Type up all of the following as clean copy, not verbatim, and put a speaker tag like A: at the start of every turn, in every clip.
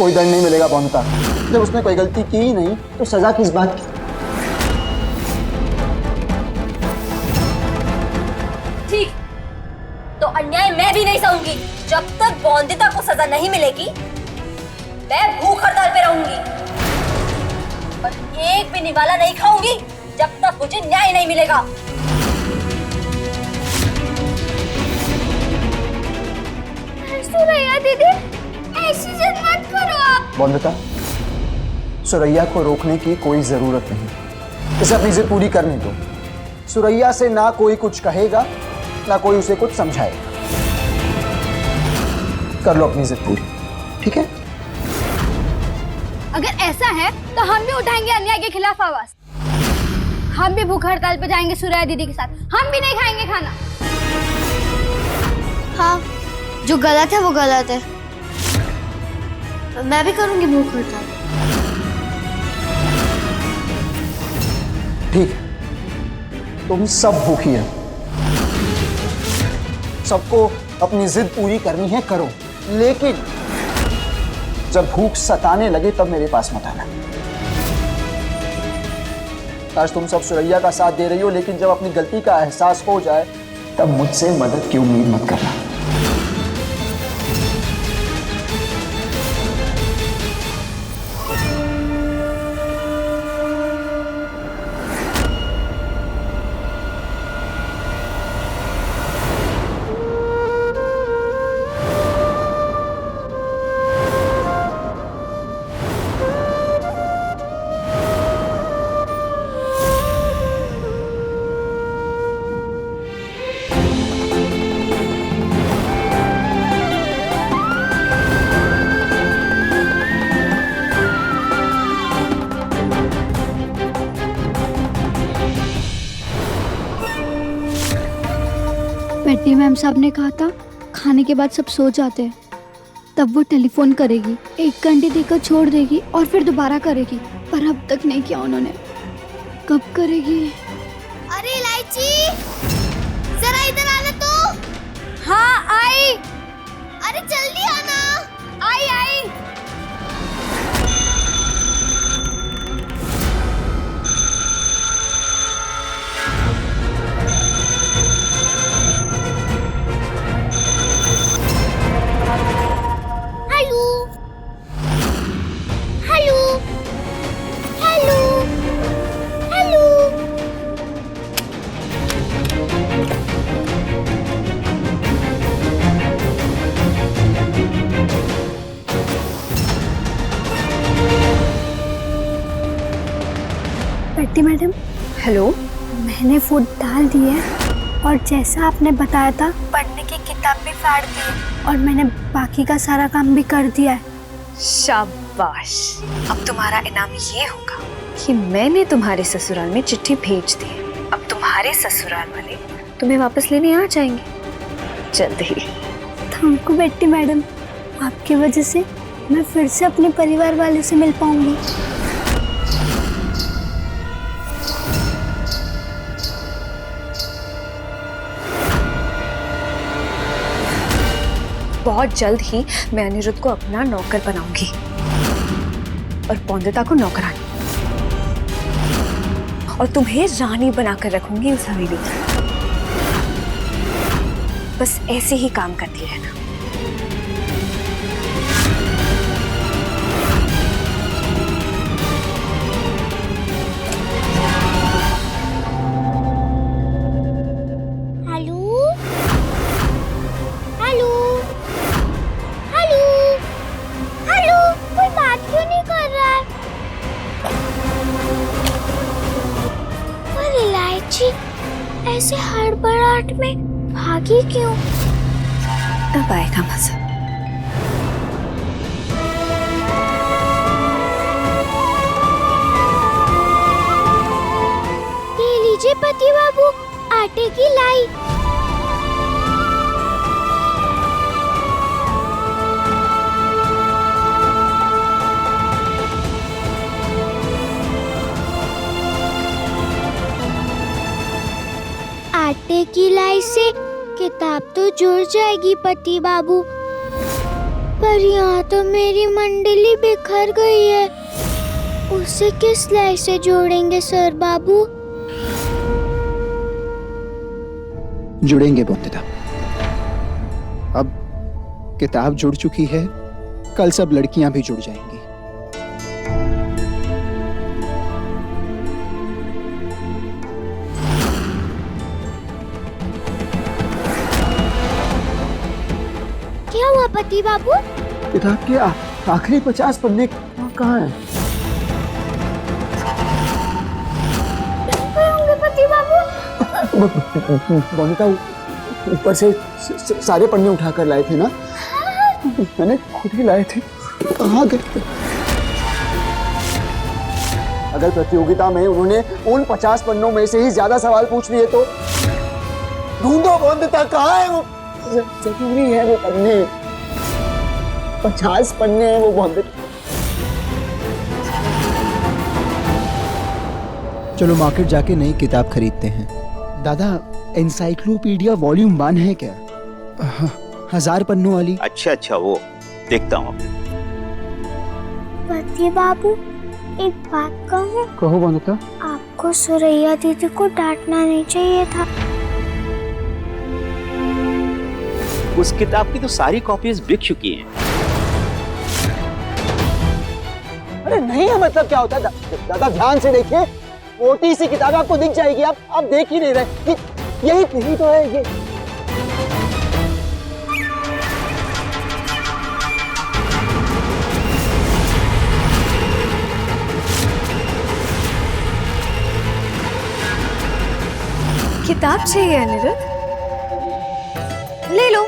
A: कोई दंड नहीं मिलेगा पौनता। जब उसने कोई गलती की ही नहीं तो सजा किस बात की?
B: ठीक, तो अन्याय मैं भी नहीं सहूंगी। जब तक बौंदिता को सजा नहीं मिलेगी मैं भूख हड़ताल पे रहूंगी और एक भी निवाला नहीं खाऊंगी जब तक मुझे न्याय नहीं मिलेगा। सुरैया दीदी, ऐसी जिद मत करो आप।
A: बौंदिता, सुरैया को रोकने की कोई जरूरत नहीं। इसे अपनी जिद पूरी करने दो। सुरैया से ना कोई कुछ कहेगा ना कोई उसे कुछ समझाएगा। कर लो अपनी जिद पूरी, ठीक है?
C: अगर ऐसा है तो हम भी उठाएंगे अन्याय के खिलाफ आवाज। हम भी भूख हड़ताल पे जाएंगे सुरैया दीदी के साथ। हम भी नहीं खाएंगे खाना।
D: हाँ, जो गलत है वो गलत है। मैं भी करूंगी भूख हड़ताल।
A: ठीक है, तुम सब भूखी है, सबको अपनी जिद पूरी करनी है, करो। लेकिन जब भूख सताने लगे तब मेरे पास मत आना। आज तुम सब सुरैया का साथ दे रही हो, लेकिन जब अपनी गलती का एहसास हो जाए तब मुझसे मदद की उम्मीद मत करना।
C: पेटी मैम साहब ने कहा था खाने के बाद सब सो जाते हैं, तब वो टेलीफोन करेगी, 1 घंटे देकर छोड़ देगी और फिर दोबारा करेगी। पर अब तक नहीं किया उन्होंने। कब करेगी?
D: अरे इलायची, जरा इधर आना तो।
C: हाँ आई।
D: अरे जल्दी आना।
C: आई आई। पेटी मैडम,
B: हेलो,
C: मैंने फूड डाल दी है और जैसा आपने बताया था पढ़ने की किताब भी फाड़ दी है और मैंने बाकी का सारा काम भी कर दिया है।
B: शाबाश। अब तुम्हारा इनाम ये होगा कि मैंने तुम्हारे ससुराल में चिट्ठी भेज दी है। अब तुम्हारे ससुराल वाले तुम्हें वापस लेने आ जाएंगे जल्द ही।
C: थैंक यू बेटी मैडम, आपकी वजह से मैं फिर से अपने परिवार वालों से मिल पाऊंगी।
B: बहुत जल्द ही मैं अनिरुद्ध को अपना नौकर बनाऊंगी और पौंदिता को नौकरानी, और तुम्हें रानी बनाकर रखूंगी उस हवेली की। बस ऐसे ही काम करती रहना।
D: ऐसे हड़बड़ाहट में भागी क्यों?
B: अब आएगा मजा।
D: ये लीजिए पति बाबू, आटे की लाई। आटे की लाई से किताब तो जुड़ जाएगी पति बाबू, पर यहाँ तो मेरी मंडली बिखर गई है। उसे किस लाई से जोड़ेंगे सर बाबू?
A: जुड़ेंगे बोंदिता। अब किताब जुड़ चुकी है, कल सब लड़कियां भी जुड़ जाएंगी।
D: क्या हुआ पति बाबू?
A: किताब के आखिरी 50 पन्ने कहाँ हैं?
D: होंगे पति बाबू?
A: बोनिता ऊपर से सारे पन्ने उठा कर लाए थे ना? मैंने खुद ही लाए थे। कहाँ गए? अगर प्रतियोगिता में उन्होंने उन 50 पन्नों में से ही ज्यादा सवाल पूछ लिए तो ढूंढो बोनिता, कहाँ है वो? जरूरी है वो पन्ने, 50 पन्ने हैं वो बोनिता। चलो मार्केट जाके नई किताब खरीदते हैं। दादा, एनसाइक्लोपीडिया वॉल्यूम 1 है क्या? 1000 पन्नों वाली।
E: अच्छा वो देखता हूँ।
D: पति बाबू एक बात कहूँ?
A: कहो बोनिता।
D: आपको सुरैया दीदी को डांटना नहीं चाहिए था।
E: उस किताब की तो सारी कॉपीज बिक चुकी हैं।
A: अरे नहीं है, मतलब क्या होता है? दादा ध्यान से देखिए, मोटी सी किताब आपको दिख जाएगी। आप देख ही नहीं रहे। यही तो है ये।
B: किताब चाहिए अनिरुद्ध? ले लो।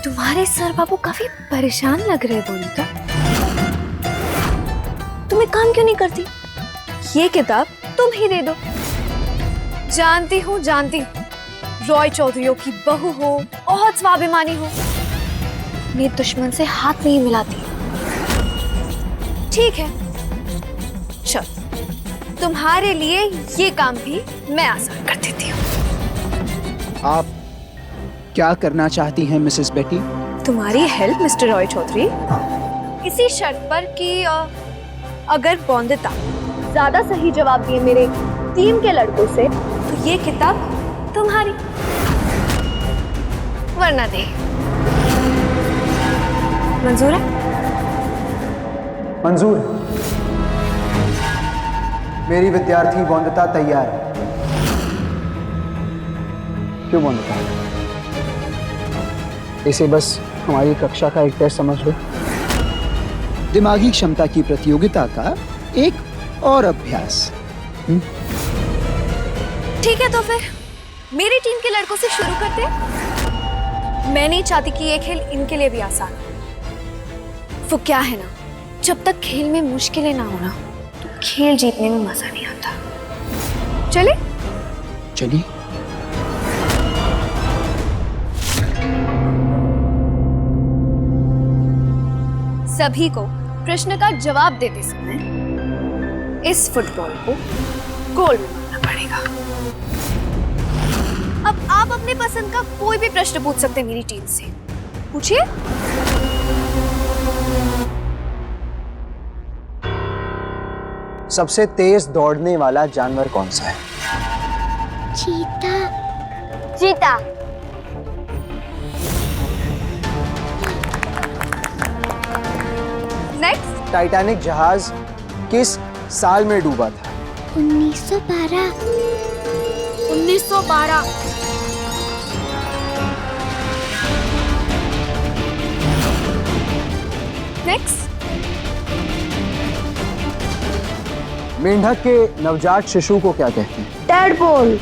B: तुम्हारे सर बाबू काफी परेशान लग रहे बोनिता। तुम एक काम क्यों नहीं करती? ये किताब तुम ही दे दो। जानती हूँ रॉय चौधरियों की बहू हो, बहुत स्वाभिमानी हो, मेरे दुश्मन से हाथ नहीं मिलाती। ठीक है, चल तुम्हारे लिए ये काम भी मैं आसान कर देती हूँ।
A: आप क्या करना चाहती हैं मिसेस बेटी?
B: तुम्हारी हेल्प मिस्टर रॉय चौधरी, इसी शर्त पर कि अगर बोंदिता ज्यादा सही जवाब दिए मेरे टीम के लड़कों से तो ये किताब तुम्हारी, वरना नहीं। मंजूर है?
A: मंजूर है। मेरी विद्यार्थी बोंदिता तैयार है। क्यों बोंदिता? इसे बस हमारी कक्षा का एक टेस्ट समझ लो। दिमागी क्षमता की प्रतियोगिता का एक और अभ्यास।
B: ठीक है, तो फिर मेरी टीम के लड़कों से शुरू करते हैं। मैं नहीं चाहती कि ये खेल इनके लिए भी आसान हो। वो क्या है ना, जब तक खेल में मुश्किलें ना हो ना, तो खेल जीतने में मजा नहीं आता। चले?
A: चलिए।
B: सभी को प्रश्न का जवाब देते समय इस फुटबॉल को गोल में मारना पड़ेगा। अब आप अपने पसंद का कोई भी प्रश्न पूछ सकते हैं मेरी टीम से। पूछिए।
A: सबसे तेज दौड़ने वाला जानवर कौन सा है?
D: चीता।
B: चीता। नेक्स्ट।
A: टाइटैनिक जहाज किस साल में डूबा था?
D: 1912।
B: 1912। नेक्स्ट।
A: मेंढक के नवजात शिशु को क्या कहते हैं?
B: Tadpole.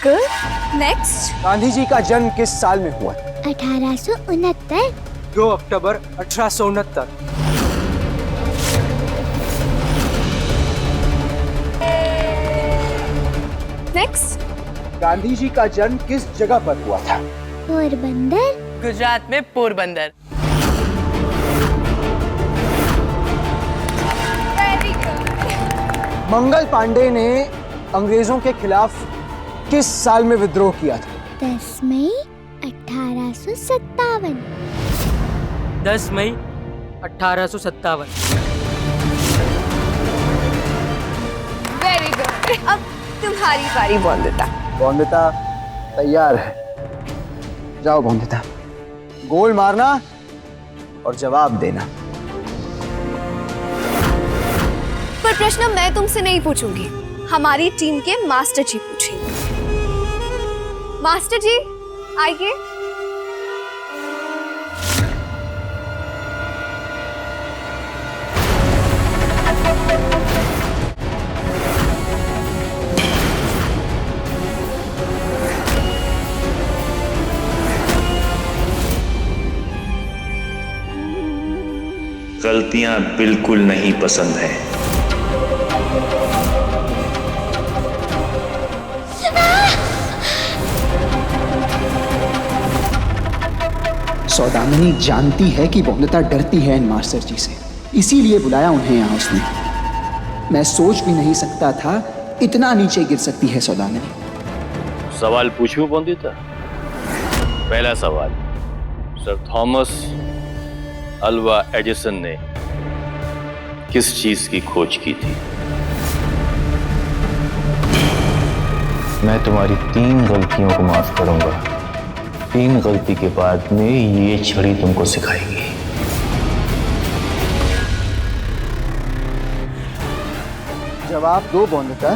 B: Good. Next.
A: Gandhi ji का जन्म किस साल में हुआ?
D: 1869।
F: 2 अक्टूबर 1869।
B: नेक्स्ट।
A: गांधी जी का जन्म किस जगह पर हुआ था?
D: पोरबंदर।
F: गुजरात में पोरबंदर।
A: मंगल पांडे ने अंग्रेजों के खिलाफ किस साल में विद्रोह किया था?
D: 10 मई 1857।
F: 10 मई 1857।
G: Very good. अब तुम्हारी बारी बोंदिता।
A: बोंदिता तैयार है। जाओ बोंदिता, गोल मारना और जवाब देना।
G: पर प्रश्न मैं तुमसे नहीं पूछूंगी, हमारी टीम के मास्टर जी पूछेंगे। मास्टर जी आइए।
H: गलतियां बिल्कुल नहीं पसंद हैं।
A: सौदामिनी जानती है कि बोंदिता डरती है इन मास्टर जी से, इसीलिए बुलाया उन्हें यहाँ उसने। मैं सोच भी नहीं सकता था इतना नीचे गिर सकती है सौदामिनी।
H: सवाल पूछूं बोंदिता? पहला सवाल, सर थॉमस अल्वा एडिसन ने किस चीज की खोज की थी? मैं तुम्हारी 3 गलतियों को माफ करूंगा। 3 गलती के बाद में ये छड़ी तुमको सिखाएगी।
A: जवाब दो बोंदिता।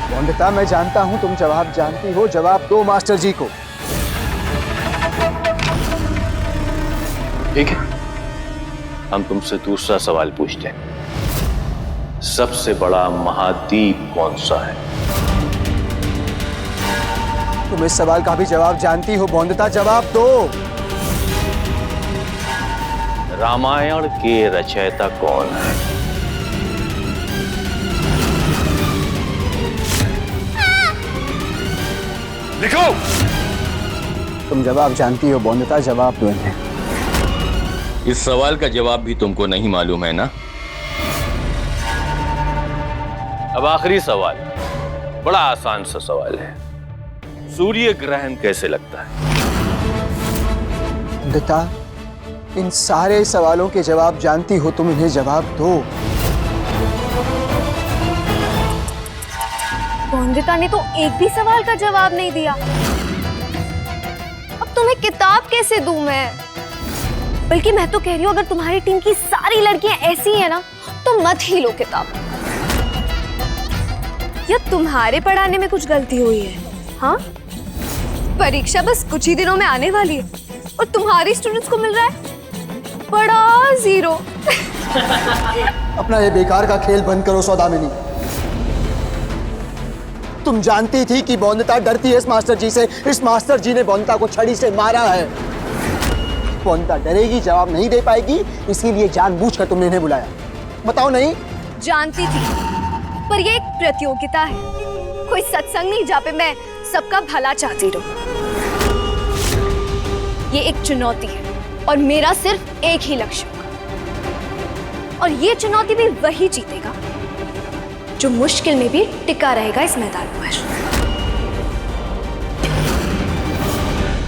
A: बोंदिता, मैं जानता हूं तुम जवाब जानती हो, जवाब दो मास्टर जी को।
H: ठीक है, हम तुमसे दूसरा सवाल पूछते हैं। सबसे बड़ा महाद्वीप कौन सा है?
A: तुम इस सवाल का भी जवाब जानती हो बोंदिता, जवाब दो।
H: रामायण के रचयिता कौन है? लिखो।
A: तुम जवाब जानती हो बोंदिता, जवाब दो इन्हें।
H: इस सवाल का जवाब भी तुमको नहीं मालूम है ना? अब आखिरी सवाल, बड़ा आसान सा सवाल है। सूर्य ग्रहण कैसे लगता है?
A: बोंदिता, इन सारे सवालों के जवाब जानती हो तुम, इन्हें जवाब दो।
G: बोंदिता ने तो एक भी सवाल का जवाब नहीं दिया। अब तुम्हें किताब कैसे दूं मैं? बल्कि मैं तो कह रही हूँ, अगर तुम्हारी टीम की सारी लड़कियां ऐसी हैं ना, तो मत ही लो किताब। या तुम्हारे पढ़ाने में कुछ गलती हुई है? हाँ, परीक्षा बस कुछ ही दिनों में आने वाली है और तुम्हारी स्टूडेंट्स को मिल रहा है बड़ा 0।
A: अपना ये बेकार का खेल बंद करो सौदामिनी। तुम जानती थी कि बोंदिता डरती है इस मास्टर जी से। इस मास्टर जी ने बोंदिता को छड़ी से मारा है। बोंदिता डरेगी, जवाब नहीं दे पाएगी, इसीलिए जानबूझकर तुमने इन्हें बुलाया। बताओ नहीं?
G: जानती थी, पर ये एक प्रतियोगिता है, कोई सत्संग नहीं जहाँ पे मैं सबका भला चाहती रहूं। ये एक चुनौती है और मेरा सिर्फ एक ही लक्ष्य होगा, और ये चुनौती भी वही जीतेगा जो मुश्किल में भी टिका रहेगा इस मैदान पर।